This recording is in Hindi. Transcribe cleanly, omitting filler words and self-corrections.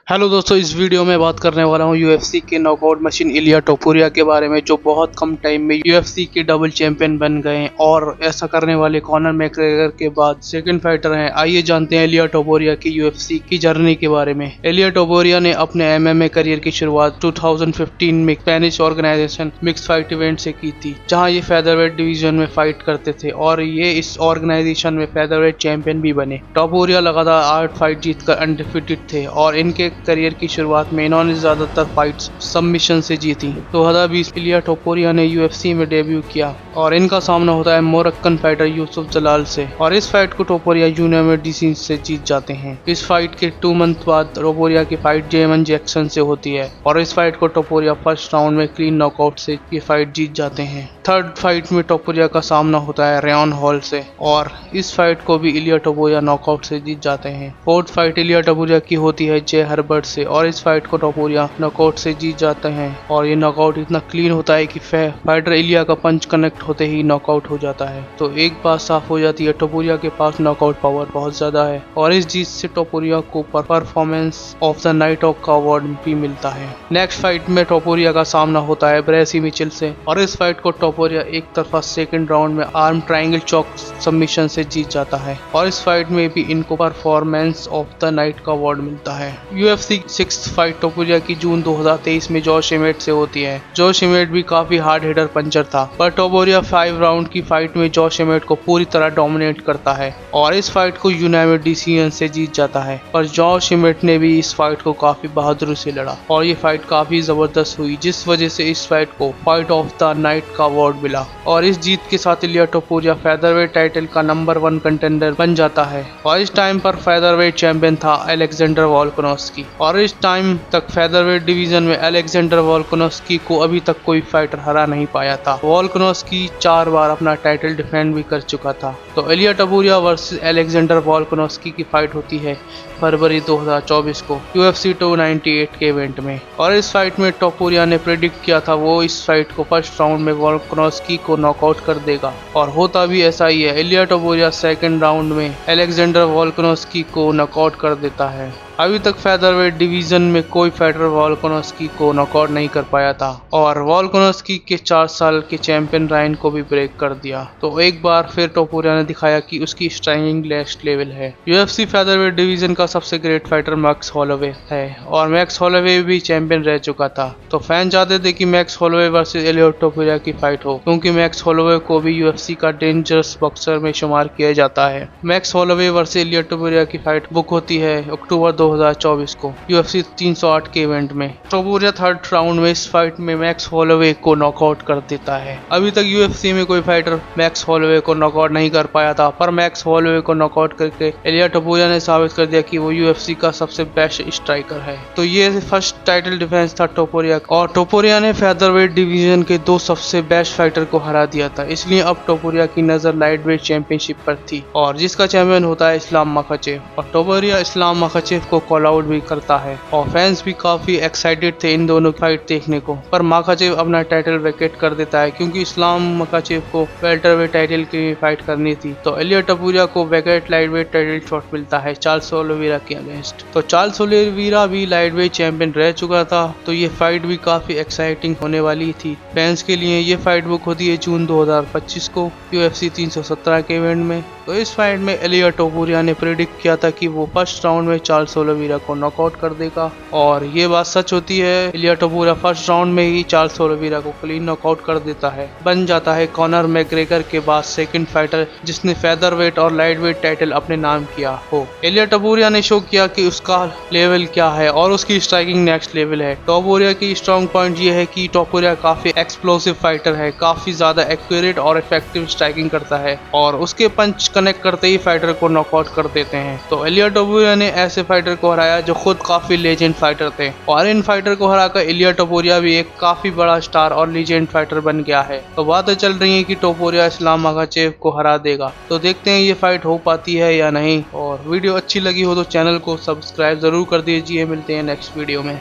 हेलो दोस्तों, इस वीडियो में बात करने वाला हूँ यूएफसी के नॉकआउट मशीन इलिया टोपुरिया के बारे में, जो बहुत कम टाइम में यूएफसी के डबल चैंपियन बन गए हैं और ऐसा करने वाले कॉनर मैकग्रेगर के बाद सेकंड फाइटर हैं। आइए जानते हैं इलिया टोपुरिया की यूएफसी की जर्नी के बारे में। इलिया टोपुरिया ने अपने एमएमए करियर की शुरुआत 2015 में Spanish organisation mix fight event से की थी, जहाँ ये फेदरवेट डिवीजन में फाइट करते थे और ये इस ऑर्गेनाइजेशन में फेदरवेट चैंपियन भी बने। टोपुरिया लगातार 8 फाइट जीतकर अनडिफिटेड थे और इनके करियर की शुरुआत में इन्होंने ज्यादातर फाइट्स सबमिशन से जीती। 2020 इलिया टोपुरिया ने यूएफसी में डेब्यू किया और इनका सामना होता है मोरक्कन फाइटर यूसुफ जलाल से, और इस फाइट को टोपुरिया यूनाइटेड डिसीजन से जीत जाते हैं। इस फाइट के 2 मंथ बाद टोपुरिया की फाइट जेमन जैक्सन से होती है और इस फाइट को टोपुरिया फर्स्ट राउंड में क्लीन नॉकआउट से ये फाइट जीत जाते हैं। थर्ड फाइट में टोपुरिया का सामना होता है रेयन हॉल से और इस फाइट को भी इलिया टोपुरिया नॉकआउट से जीत जाते हैं। फोर्थ फाइट इलिया टोपुरिया की होती है जे हर्बर्ट से और इस फाइट को टोपुरिया नॉकआउट से जीत जाते हैं और ये नॉकआउट इतना क्लीन होता है कि फाइटर इलिया का पंच कनेक्ट होते ही नॉकआउट हो जाता है। तो एक बात साफ हो जाती है, टोपुरिया के पास नॉकआउट पावर बहुत ज्यादा है और इस जीत से टोपुरिया को परफॉर्मेंस ऑफ द नाइट का अवार्ड भी मिलता है। नेक्स्ट फाइट में टोपुरिया का सामना होता है ब्रेसी मिचेल से और इस फाइट को टोपुरिया एक तरफा सेकंड राउंड में आर्म ट्रायंगल चॉक सबमिशन से जीत जाता है और इस फाइट में भी इनको परफॉर्मेंस ऑफ द नाइट का अवार्ड मिलता है। यूएफसी 6th फाइट टोपुरिया की जून 2023 में जॉश एमेट से होती है। जॉश एमेट भी काफी हार्ड हिटर पंचर था, पर टोपुरिया 5 राउंड की फाइट में जॉश एमेट को पूरी तरह डोमिनेट करता है और इस फाइट को यूनाइटेड डिसीजन से जीत जाता है। पर जॉश एमेट ने भी इस फाइट को काफी बहादुरी से लड़ा और ये फाइट काफी जबरदस्त हुई, जिस वजह से इस फाइट को फाइट ऑफ द नाइट का अवार्ड मिला और इस जीत के साथ इलिया टोपुरिया फेदरवेट टाइटल का नंबर 1 कंटेंडर बन जाता है और इस टाइम पर फेदरवेट चैंपियन था अलेक्जेंडर वोल्कानोव्स्की और इस टाइम तक फेदरवेट डिवीजन में अलेक्जेंडर वोल्कानोव्स्की को अभी तक कोई फाइटर हरा नहीं पाया था। वोल्कानोव्स्की 4 बार अपना टाइटल डिफेंड भी कर चुका था। तो इलिया टोपुरिया वर्सेस अलेक्जेंडर वोल्कानोव्स्की की फाइट होती है फरवरी 2024 को यूएफसी 298 के इवेंट में और इस फाइट में टोपुरिया ने प्रेडिक्ट किया था वो इस फाइट को फर्स्ट राउंड में वोल्कानोव्स्की को नॉकआउट कर देगा और होता भी ऐसा ही है। इलिया टोपुरिया सेकंड राउंड में अलेक्जेंडर वोल्कानोव्स्की को नॉकआउट कर देता है। अभी तक फेदरवेट डिवीजन में कोई फाइटर वोल्कानोव्स्की को नॉकआउट नहीं कर पाया था और वोल्कानोव्स्की के 4 साल के चैंपियन रायन को भी ब्रेक कर दिया। तो एक बार फिर टोपुरिया ने दिखाया कि उसकी स्ट्राइकिंग नेक्स्ट लेवल है। यूएफसी फेदरवेट डिवीजन का सबसे ग्रेट फाइटर मैक्स हॉलोवे है और मैक्स हॉलोवे भी चैंपियन रह चुका था। तो फैन चाहते थे कि मैक्स हॉलोवे वर्सेस इलिया टोपुरिया की फाइट हो, क्योंकि मैक्स हॉलोवे को भी यूएफसी का डेंजरस बॉक्सर में शुमार किया जाता है। मैक्स हॉलोवे वर्सेस इलिया टोपुरिया की फाइट बुक होती है अक्टूबर 2024 को यूएफसी 308 के इवेंट में। टोपुरिया थर्ड राउंड में इस फाइट में मैक्स हॉलोवे को नॉकआउट कर देता है। अभी तक यूएफसी में कोई फाइटर मैक्स हॉलोवे को नॉकआउट नहीं कर पाया था, पर मैक्स हॉलोवे को नॉकआउट करके इलिया टोपुरिया ने साबित कर दिया कि वो यूएफसी का सबसे बेस्ट स्ट्राइकर है। तो ये फर्स्ट टाइटल डिफेंस था टोपुरिया और टोपुरिया ने फेदरवेट डिवीजन के 2 सबसे बेस्ट फाइटर को हरा दिया था, इसलिए अब टोपुरिया की नजर लाइटवेट चैंपियनशिप पर थी और जिसका चैंपियन होता है इस्लाम मखाचेव और टोपुरिया इस्लाम मखाचेव को कॉल आउट भी करता है और फैंस भी काफी एक्साइटेड थे इन दोनों की फाइट देखने को। पर मखाचेव अपना टाइटल वैकेट कर देता है क्योंकि इस्लाम मखाचेव को वेल्टरवेट टाइटल की फाइट करनी थी। तो इलिया टोपुरिया को वैकेट लाइटवेट टाइटल शॉट मिलता है चार्ल्स ओलिवेरा के अगेंस्ट। तो चार्ल्स ओलिवेरा भी लाइटवेट चैंपियन रह चुका था, तो ये फाइट भी काफी एक्साइटिंग होने वाली थी फैंस के लिए। ये फाइट बुक होती है जून 2025 को यूएफसी 317 के इवेंट में। तो इस फाइट में इलिया टोपुरिया ने प्रेडिक्ट किया था कि वो फर्स्ट राउंड में चार्ल्स ओलिवेरा को नॉकआउट कर देगा और ये बात सच होती है। इलिया टोपुरिया फर्स्ट राउंड में ही चार्ल्स ओलिवेरा को क्लीन नॉकआउट कर देता है, बन जाता है कॉनर मैकग्रेगर के बाद सेकंड फाइटर जिसने फेदरवेट और लाइटवेट टाइटल अपने नाम किया हो। इलिया टोपुरिया ने शो किया कि उसका लेवल क्या है और उसकी स्ट्राइकिंग नेक्स्ट लेवल है। टोपुरिया की स्ट्रॉन्ग पॉइंट ये है कि टोपुरिया काफी एक्सप्लोसिव फाइटर है, काफी ज्यादा एक्यूरेट और इफेक्टिव स्ट्राइकिंग करता है और उसके पंच कनेक्ट करते ही फाइटर को नॉकआउट कर देते हैं। तो इलिया टोपुरिया ने ऐसे फाइटर को हराया जो खुद काफी लेजेंड फाइटर थे और इन फाइटर को हराकर इलिया टोपुरिया भी एक काफी बड़ा स्टार और लेजेंड फाइटर बन गया है। तो बातें चल रही है कि टोपुरिया इस्लाम मखाचेव को हरा देगा, तो देखते हैं ये फाइट हो पाती है या नहीं। और वीडियो अच्छी लगी हो तो चैनल को सब्सक्राइब जरूर कर दीजिए। मिलते हैं नेक्स्ट वीडियो में।